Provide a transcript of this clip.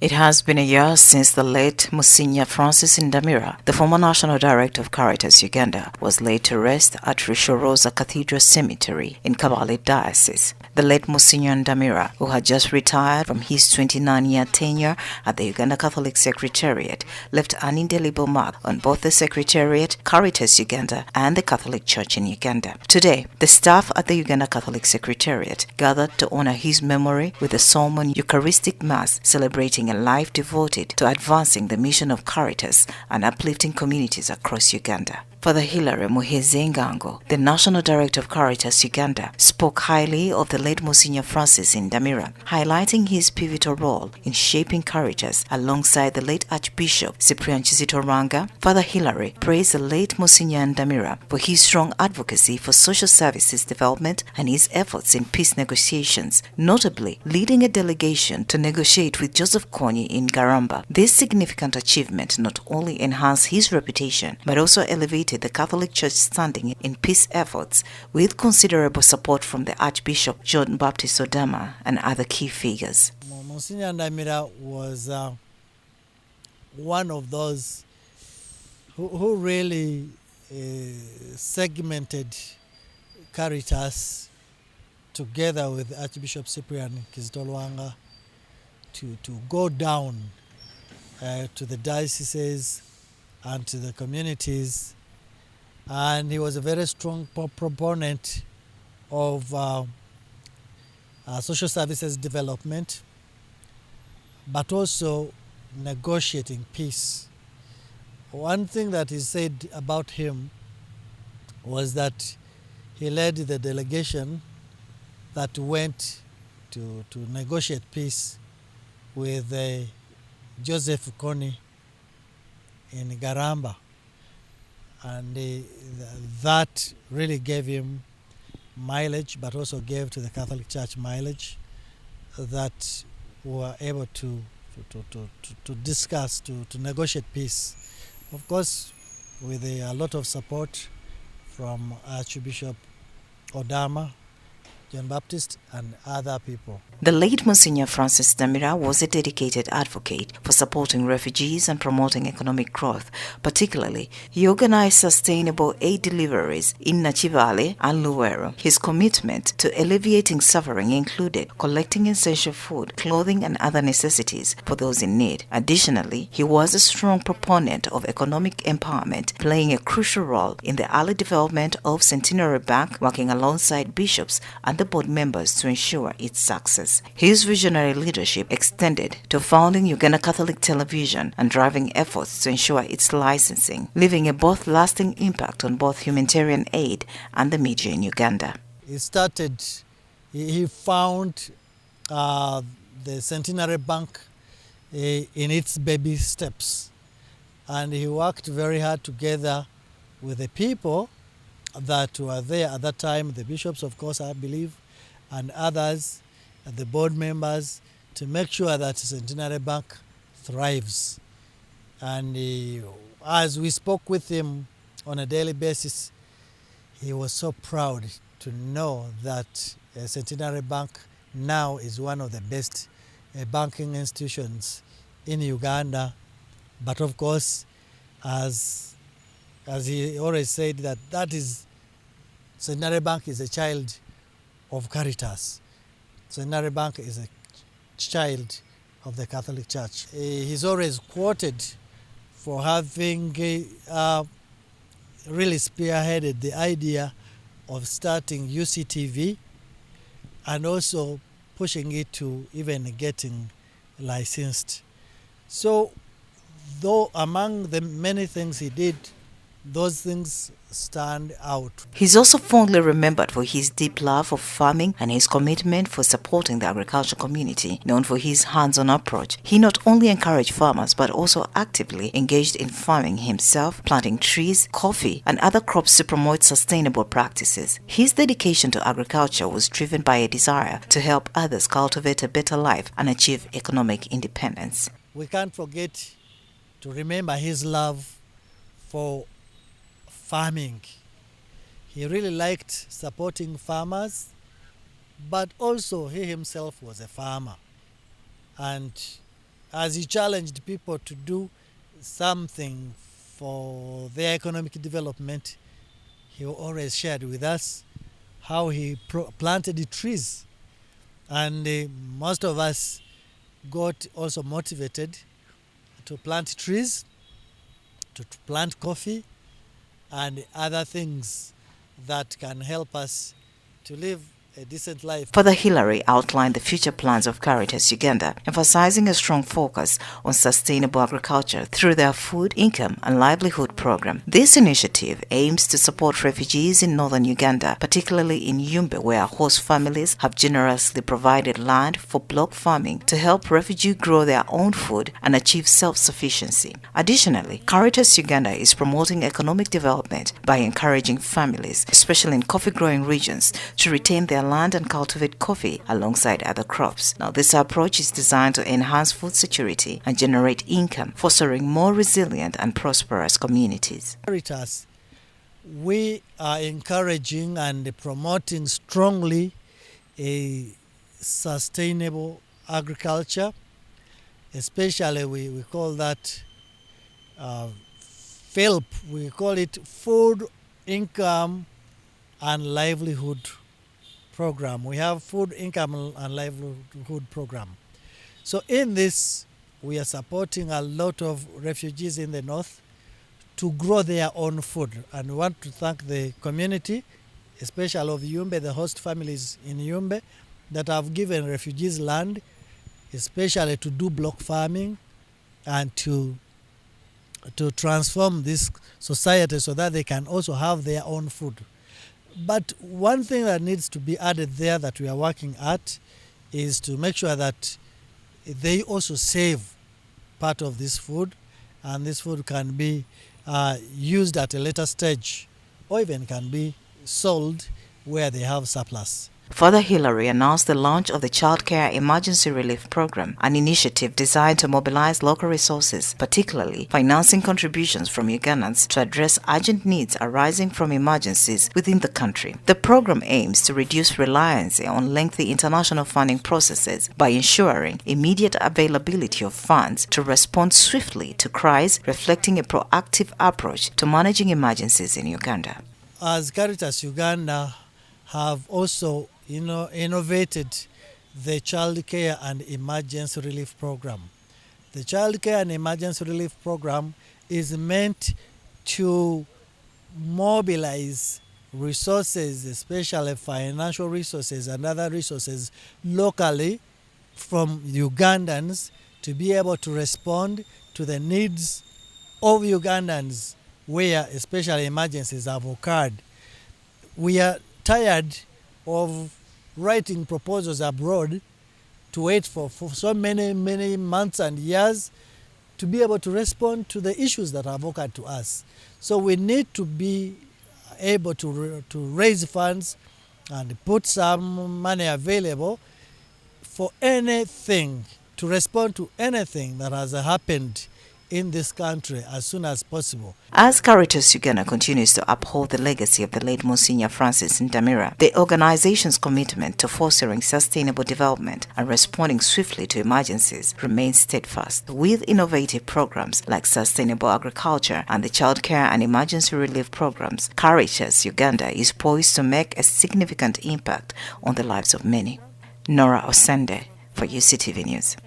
It has been a year since the late Msgr Francis Ndamira, the former National Director of Caritas Uganda, was laid to rest at Rushoroza Cathedral Cemetery in Kabale Diocese. The late Msgr Ndamira, who had just retired from his 29-year tenure at the Uganda Catholic Secretariat, left an indelible mark on both the Secretariat, Caritas Uganda, and the Catholic Church in Uganda. Today, the staff at the Uganda Catholic Secretariat gathered to honor his memory with a solemn Eucharistic Mass celebrating a life devoted to advancing the mission of Caritas and uplifting communities across Uganda. Father Hilary Muheezangango, the National Director of Caritas Uganda, spoke highly of the late Msgr Francis Ndamira, highlighting his pivotal role in shaping Caritas alongside the late Archbishop Cyprian Kizito. Father Hilary praised the late Msgr Ndamira for his strong advocacy for social services development and his efforts in peace negotiations, notably leading a delegation to negotiate with Joseph Kony in Garamba. This significant achievement not only enhanced his reputation but also elevated the Catholic Church standing in peace efforts, with considerable support from the Archbishop John Baptist Odama and other key figures. Msgr Ndamira was one of those who really segmented Caritas together with Archbishop Cyprian Kizito to go down to the dioceses and to the communities. And he was a very strong proponent of social services development, but also negotiating peace. One thing that is said about him was that he led the delegation that went to negotiate peace with Joseph Kony in Garamba. And that really gave him mileage, but also gave to the Catholic Church mileage that we were able to discuss, to negotiate peace. Of course, with a lot of support from Archbishop Odama, John Baptist, and other people. The late Msgr Francis Ndamira was a dedicated advocate for supporting refugees and promoting economic growth. Particularly, he organized sustainable aid deliveries in Nachivale and Luwero. His commitment to alleviating suffering included collecting essential food, clothing, and other necessities for those in need. Additionally, he was a strong proponent of economic empowerment, playing a crucial role in the early development of Centenary Bank, working alongside bishops and the board members to ensure its success. His visionary leadership extended to founding Uganda Catholic Television and driving efforts to ensure its licensing, leaving a both lasting impact on both humanitarian aid and the media in Uganda. He found the Centenary Bank in its baby steps, and he worked very hard together with the people that were there at that time, the bishops, of course, I believe, and others, and the board members, to make sure that Centenary Bank thrives. And as we spoke with him on a daily basis, he was so proud to know that Centenary Bank now is one of the best banking institutions in Uganda. But of course, as he always said, that is, Centenary Bank is a child of Caritas. Centenary Bank is a child of the Catholic Church. He's always quoted for having really spearheaded the idea of starting UCTV and also pushing it to even getting licensed. So, though among the many things he did, those things stand out. He's also fondly remembered for his deep love for farming and his commitment for supporting the agricultural community. Known for his hands-on approach, he not only encouraged farmers but also actively engaged in farming himself, planting trees, coffee, and other crops to promote sustainable practices. His dedication to agriculture was driven by a desire to help others cultivate a better life and achieve economic independence. We can't forget to remember his love for farming. He really liked supporting farmers, but also he himself was a farmer. And as he challenged people to do something for their economic development, he always shared with us how he planted trees. And most of us got also motivated to plant trees, to plant coffee, and other things that can help us to live a decent life. Father Hilary outlined the future plans of Caritas Uganda, emphasizing a strong focus on sustainable agriculture through their food, income and livelihood program. This initiative aims to support refugees in northern Uganda, particularly in Yumbe, where host families have generously provided land for block farming to help refugees grow their own food and achieve self-sufficiency. Additionally, Caritas Uganda is promoting economic development by encouraging families, especially in coffee-growing regions, to retain their land and cultivate coffee alongside other crops. Now, this approach is designed to enhance food security and generate income, fostering more resilient and prosperous communities. Caritas, we are encouraging and promoting strongly a sustainable agriculture, especially we call that FILP, we call it Food, Income and Livelihood Program. We have Food, Income and Livelihood Program. So in this, we are supporting a lot of refugees in the north to grow their own food. And we want to thank the community, especially of Yumbe, the host families in Yumbe, that have given refugees land, especially to do block farming and to transform this society so that they can also have their own food. But one thing that needs to be added there that we are working at is to make sure that they also save part of this food, and this food can be used at a later stage or even can be sold where they have surplus. Father Hilary announced the launch of the Child Care Emergency Relief Program, an initiative designed to mobilize local resources, particularly financing contributions from Ugandans to address urgent needs arising from emergencies within the country. The program aims to reduce reliance on lengthy international funding processes by ensuring immediate availability of funds to respond swiftly to crises, reflecting a proactive approach to managing emergencies in Uganda. As Caritas Uganda have also innovated the Child Care and Emergency Relief Program. The Child Care and Emergency Relief Program is meant to mobilize resources, especially financial resources and other resources locally from Ugandans to be able to respond to the needs of Ugandans where especially emergencies have occurred. We are tired of writing proposals abroad to wait for so many months and years to be able to respond to the issues that have occurred to us. So we need to be able to raise funds and put some money available for anything, to respond to anything that has happened in this country as soon as possible. As Caritas Uganda continues to uphold the legacy of the late Msgr Francis Ndamira, the organization's commitment to fostering sustainable development and responding swiftly to emergencies remains steadfast. With innovative programs like sustainable agriculture and the child care and emergency relief programs, Caritas Uganda is poised to make a significant impact on the lives of many. Nora Osende for UCTV News.